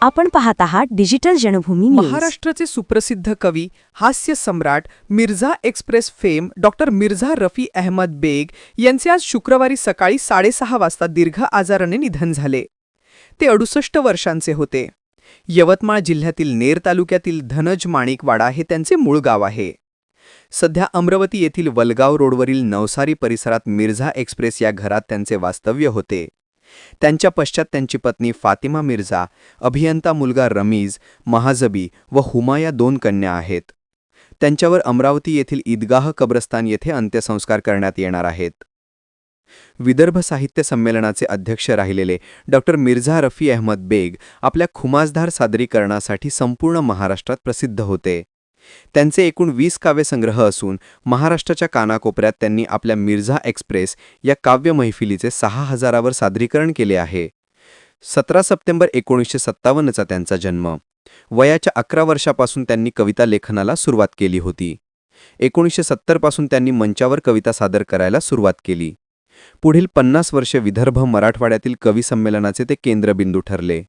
आपण पाहत आहात डिजिटल जनभूमी न्यूज. महाराष्ट्राचे सुप्रसिद्ध कवी, हास्य सम्राट, Mirza Express fame doctor Mirza Rafi Ahmad Beg यांचे आज शुक्रवारी सकाळी 6:30 वाजता दीर्घ आजाराने निधन झाले. ते 68 वर्षांचे होते. यवतमाळ जिल्ह्यातील नेर तालुक्यातील धनज माणिकवाडा हे त्यांचे मूळ गाव आहे. सध्या अमरावती येथील वलगाव रोडवरील नवसारी परिसरात मिर्झा एक्सप्रेस या घरात त्यांचे वास्तव्य होते. त्यांच्या पश्चात त्यांची पत्नी फातिमा मिर्झा, अभियंता मुलगा रमीज, महाजबी व हुमा या 2 कन्या आहेत. त्यांच्यावर अमरावती येथील ईदगाह कब्रस्तान येथे अंत्यसंस्कार करण्यात येणार आहेत. विदर्भ साहित्य संमेलनाचे अध्यक्ष राहिलेले डॉक्टर मिर्झा रफी अहमद बेग आपल्या खुमासदार सादरीकरणासाठी संपूर्ण महाराष्ट्रात प्रसिद्ध होते. त्यांचे एकूण 20 काव्यसंग्रह असून महाराष्ट्राच्या कानाकोपऱ्यात त्यांनी आपल्या मिर्झा एक्सप्रेस या काव्य मैफिलीचे 6000वर सादरीकरण केले आहे. 17 सप्टेंबर 1957चा त्यांचा जन्म. वयाच्या 11 वर्षापासून त्यांनी कविता लेखनाला सुरुवात केली होती. 1970 पासून त्यांनी मंचावर कविता सादर करायला सुरुवात केली. पुढील 50 वर्षे विदर्भ मराठवाड्यातील कवी संमेलनाचे ते केंद्रबिंदू ठरले.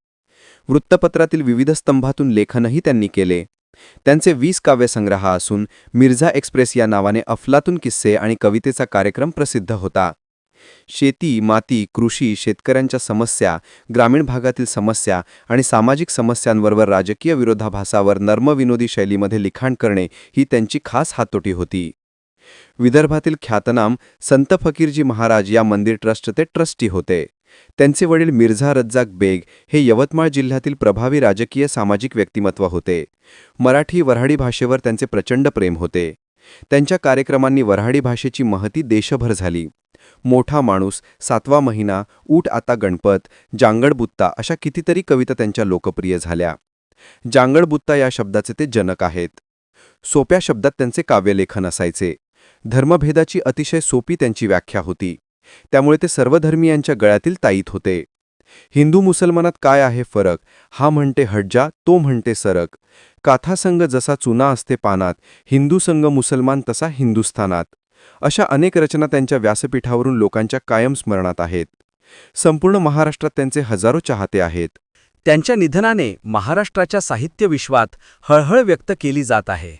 वृत्तपत्रातील विविध स्तंभातून लेखनही त्यांनी केले. त्यांचे 20 काव्यसंग्रह असून मिर्झा एक्सप्रेस या नावाने अफलातून किस्से आणि कवितेचा कार्यक्रम प्रसिद्ध होता. शेती, माती, कृषी, शेतकऱ्यांच्या समस्या, ग्रामीण भागातील समस्या आणि सामाजिक समस्यांवर व राजकीय विरोधाभासावर नर्मविनोदी शैलीमध्ये लिखाण करणे ही त्यांची खास हातोटी होती. विदर्भातील ख्यातनाम संत फकीरजी महाराज या मंदिर ट्रस्टचे ट्रस्टी होते. त्यांचे वडील मिर्झा रज्जाक बेग हे यवतमाळ जिल्ह्यातील प्रभावी राजकीय सामाजिक व्यक्तिमत्व होते. मराठी वऱ्हाडी भाषेवर त्यांचे प्रचंड प्रेम होते. त्यांच्या कार्यक्रमांनी वऱ्हाडी भाषेची महती देशभर झाली. मोठा माणूस, 7वा महिना, ऊट आता गणपत, जांगडबुत्ता अशा कितीतरी कविता त्यांच्या लोकप्रिय झाल्या. जांगडबुत्ता या शब्दाचे ते जनक आहेत. सोप्या शब्दात त्यांचे काव्यलेखन असायचे. धर्मभेदाची अतिशय सोपी त्यांची व्याख्या होती. त्यामुळे ते सर्वधर्मीयांच्या गळ्यातील ताईत होते. हिंदू मुसलमानात काय आहे फरक, हा म्हणते हटजा, तो म्हणते सरक. काथासंग जसा चुना असते पानात, हिंदू संग मुसलमान तसा हिंदुस्थानात. अशा अनेक रचना त्यांच्या व्यासपीठावरून लोकांच्या कायम स्मरणात आहेत. संपूर्ण महाराष्ट्रात त्यांचे हजारो चाहते आहेत. त्यांच्या निधनाने महाराष्ट्राच्या साहित्य विश्वात हळहळ व्यक्त केली जात आहे.